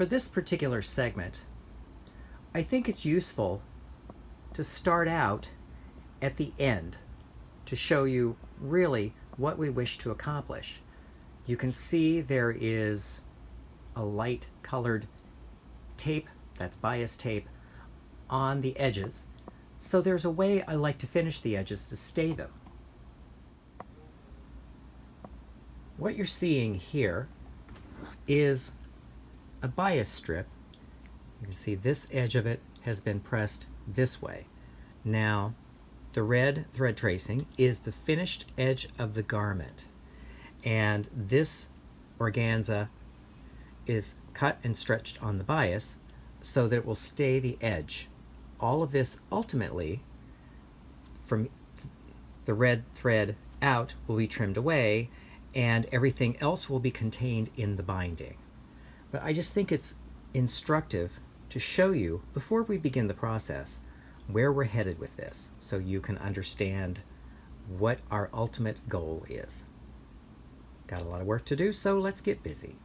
for this particular segment, I think it's useful to start out at the end to show you really what we wish to accomplish. You can see there is a light colored tape, that's bias tape, on the edges. So there's a way I like to finish the edges to stay them. What you're seeing here is a bias strip. You can see this edge of it has been pressed this way. Now, the red thread tracing is the finished edge of the garment. And this organza is cut and stretched on the bias so that it will stay the edge. All of this ultimately, from the red thread out, will be trimmed away, and everything else will be contained in the binding. But I just think it's instructive to show you, before we begin the process, where we're headed with this, so you can understand what our ultimate goal is. Got a lot of work to do, so let's get busy.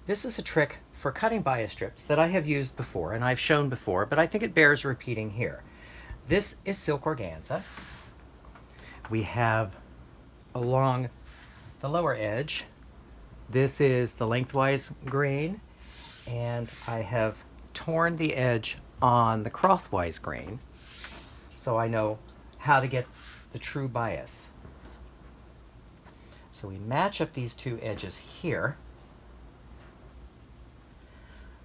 This is a trick for cutting bias strips that I have used before and I've shown before, but I think it bears repeating here. This is silk organza. We have along the lower edge, this is the lengthwise grain, and I have torn the edge on the crosswise grain so I know how to get the true bias. So we match up these two edges here.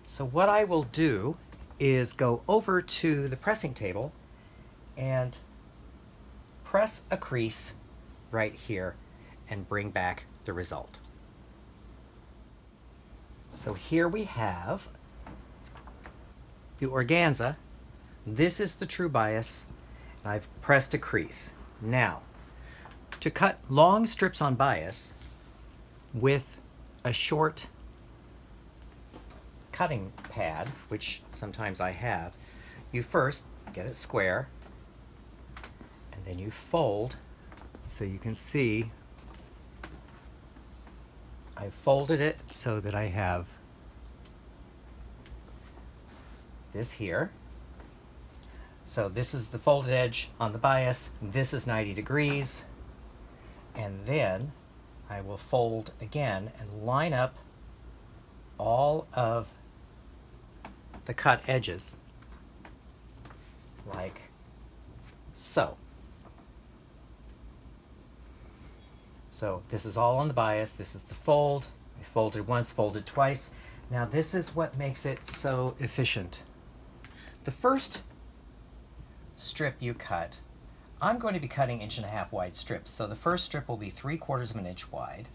So what I will do is go over to the pressing table and press a crease right here and bring back the result. So here we have the organza. This is the true bias, and I've pressed a crease. Now, to cut long strips on bias with a short cutting pad, which sometimes I have, you first get it square, and then you fold. So you can see I've folded it so that I have this here. So this is the folded edge on the bias, this is 90 degrees, and then I will fold again and line up all of the cut edges like so. So this is all on the bias, this is the fold. I folded once, folded twice. Now this is what makes it so efficient. The first strip you cut, I'm going to be cutting 1.5" wide strips. So the first strip will be 3/4 of an inch wide,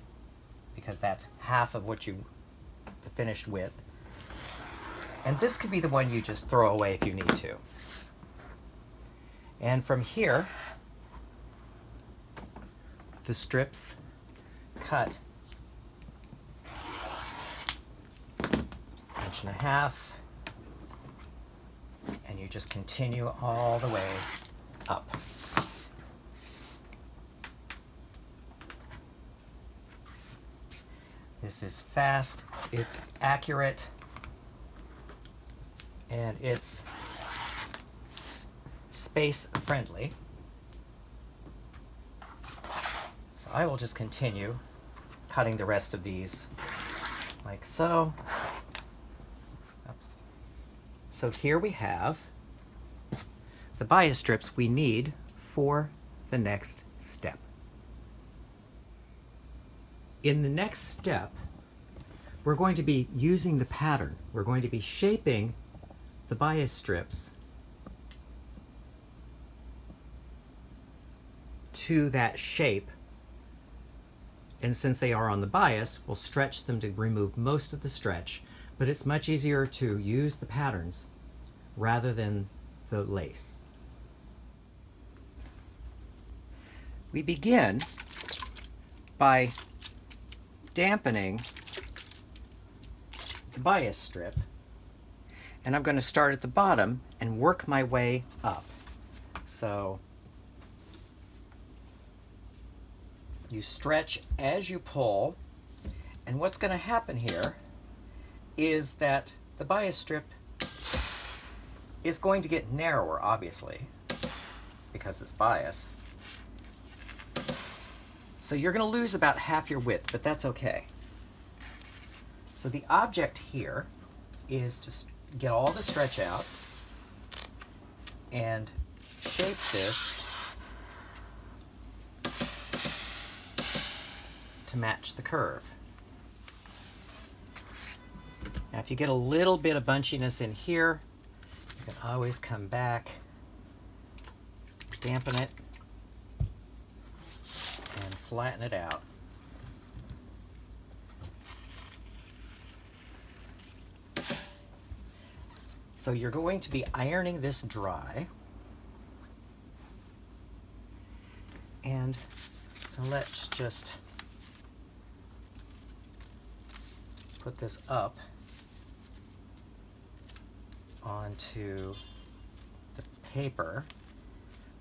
because that's half of what the finished width. And this could be the one you just throw away if you need to. And from here, the strips cut 1.5 inches, and you just continue all the way up. This is fast, it's accurate, and it's space friendly. So I will just continue cutting the rest of these like so. Oops. So here we have the bias strips we need for the next step. In the next step, we're going to be using the pattern. We're going to be shaping the bias strips to that shape, and since they are on the bias, we'll stretch them to remove most of the stretch, but it's much easier to use the patterns rather than the lace. We begin by dampening the bias strip, and I'm going to start at the bottom and work my way up. So you stretch as you pull, and what's going to happen here is that the bias strip is going to get narrower, obviously, because it's bias. So you're going to lose about half your width, but that's okay. So the object here is to get all the stretch out and shape this to match the curve. Now if you get a little bit of bunchiness in here, you can always come back, dampen it, and flatten it out. So you're going to be ironing this dry. And so let's just put this up onto the paper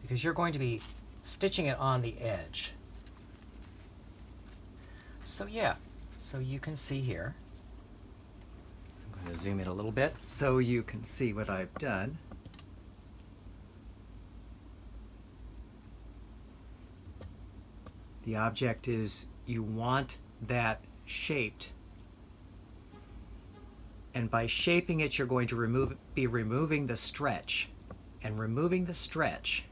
because you're going to be stitching it on the edge. So yeah, so you can see here. I'm going to zoom in a little bit so you can see what I've done. The object is you want that shaped, and by shaping it you're going to be removing the stretch, and removing the stretch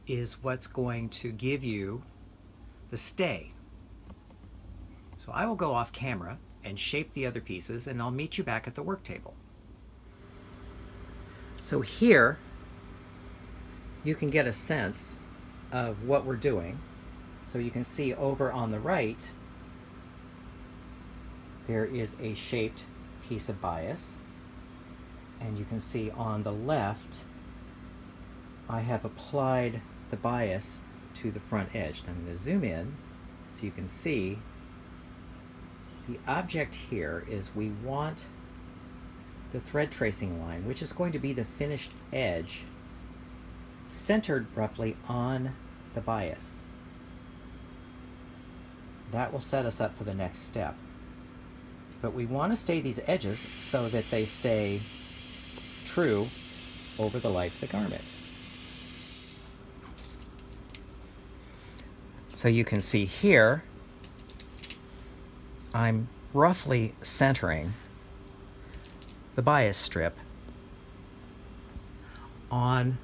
is what's going to give you the stay. So I will go off camera and shape the other pieces, and I'll meet you back at the work table. So here you can get a sense of what we're doing. So you can see over on the right there is a shaped piece of bias, and you can see on the left I have applied the bias to the front edge. Now I'm going to zoom in so you can see the object here is we want the thread tracing line, which is going to be the finished edge, centered roughly on the bias. That will set us up for the next step. But we want to stay these edges so that they stay true over the life of the garment. So you can see here, I'm roughly centering the bias strip on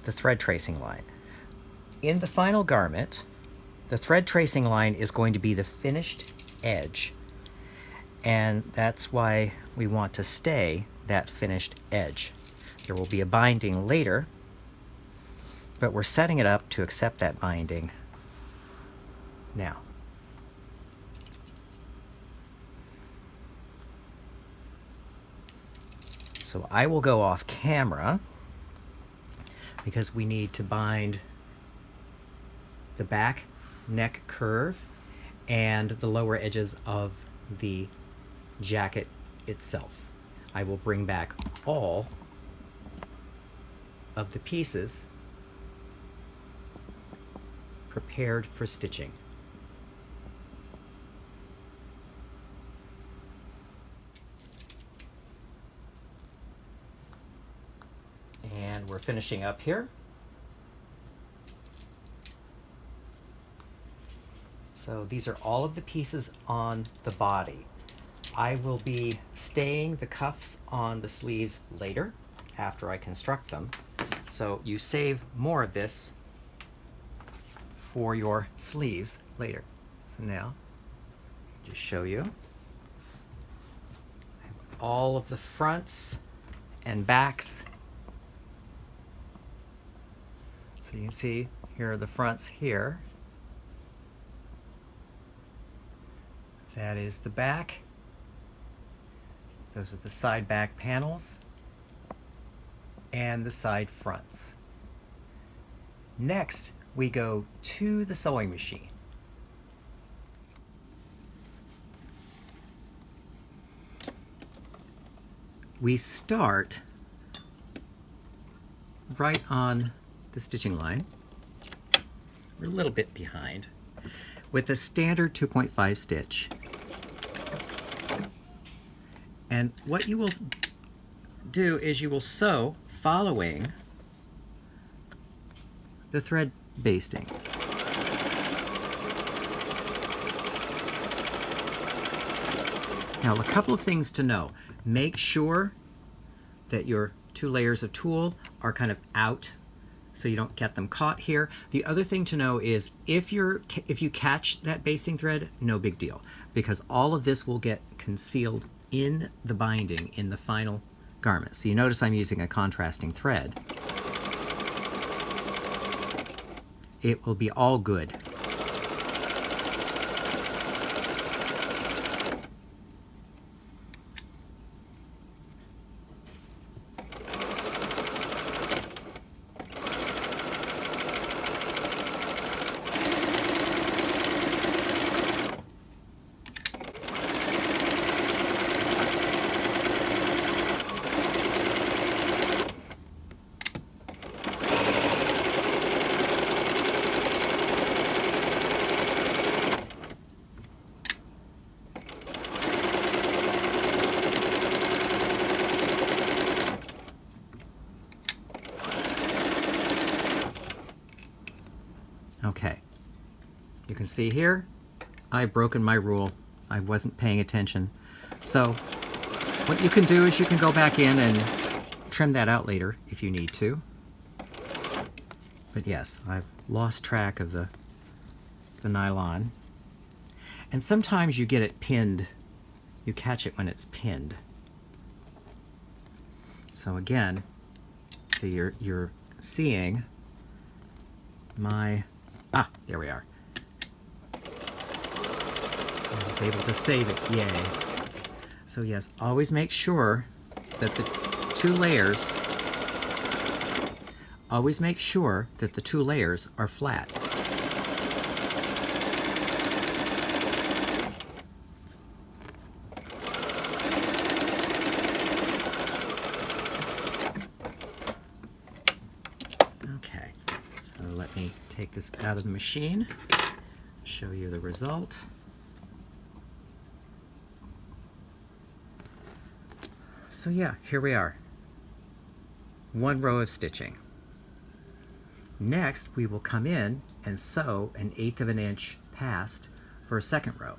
the thread tracing line. In the final garment, the thread tracing line is going to be the finished edge, and that's why we want to stay that finished edge. There will be a binding later, but we're setting it up to accept that binding now. So I will go off camera because we need to bind the back neck curve and the lower edges of the jacket itself. I will bring back all of the pieces prepared for stitching. And we're finishing up here. So these are all of the pieces on the body. I will be staying the cuffs on the sleeves later after I construct them. So you save more of this for your sleeves later. So now, just show you. I have all of the fronts and backs. So you can see here are the fronts here. That is the back. Those are the side back panels and the side fronts. Next, we go to the sewing machine. We start right on the stitching line. We're a little bit behind with a standard 2.5 stitch. And what you will do is you will sew following the thread basting. Now, a couple of things to know. Make sure that your 2 layers of tulle are kind of out so you don't get them caught here. The other thing to know is if you catch that basting thread, no big deal, because all of this will get concealed in the binding in the final garment. So you notice I'm using a contrasting thread. It will be all good. Okay, you can see here, I've broken my rule. I wasn't paying attention. So what you can do is you can go back in and trim that out later if you need to. But yes, I've lost track of the nylon. And sometimes you get it pinned. You catch it when it's pinned. So again, so you're seeing my... Ah, there we are. I was able to save it, yay. So yes, always make sure that the 2 layers, are flat. Okay, so let me take this out of the machine, show you the result. So yeah, here we are. 1 row of stitching. Next, we will come in and sew 1/8 of an inch past for a second row.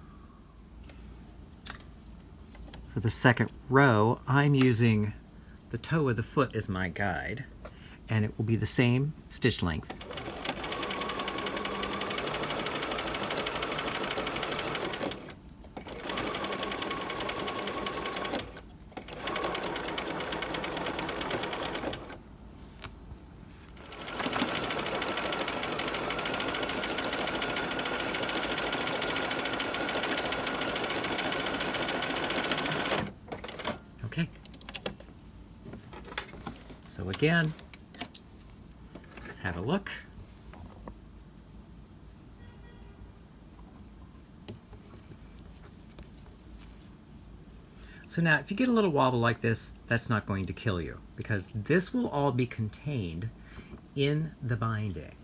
For the second row, I'm using the toe of the foot as my guide, and it will be the same stitch length. Okay. So again, let's have a look. So now, if you get a little wobble like this, that's not going to kill you, because this will all be contained in the binding.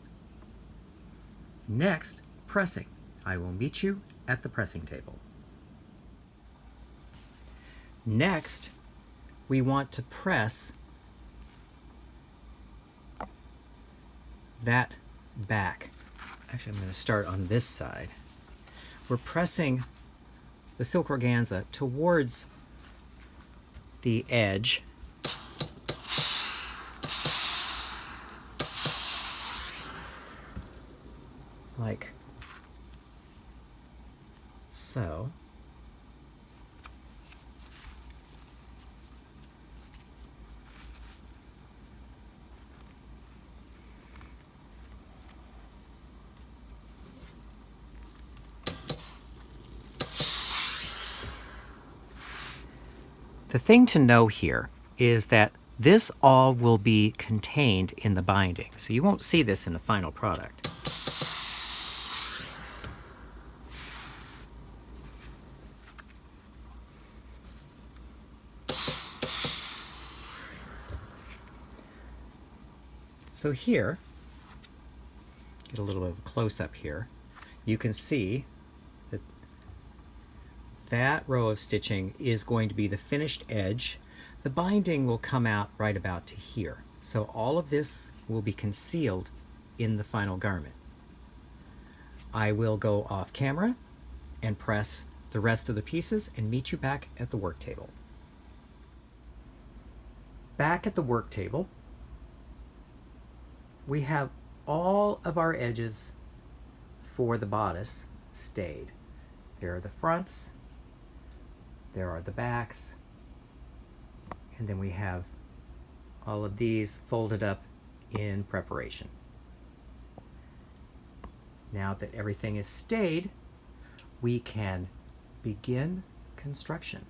Next, pressing. I will meet you at the pressing table. Next, we want to press that back. Actually, I'm going to start on this side. We're pressing the silk organza towards the edge. Like so. The thing to know here is that this all will be contained in the binding, so you won't see this in the final product. So here, get a little bit of a close-up here, you can see that row of stitching is going to be the finished edge. The binding will come out right about to here. So all of this will be concealed in the final garment. I will go off camera and press the rest of the pieces and meet you back at the work table. Back at the work table, we have all of our edges for the bodice stayed. There are the fronts, there are the backs, and then we have all of these folded up in preparation. Now that everything is stayed, we can begin construction.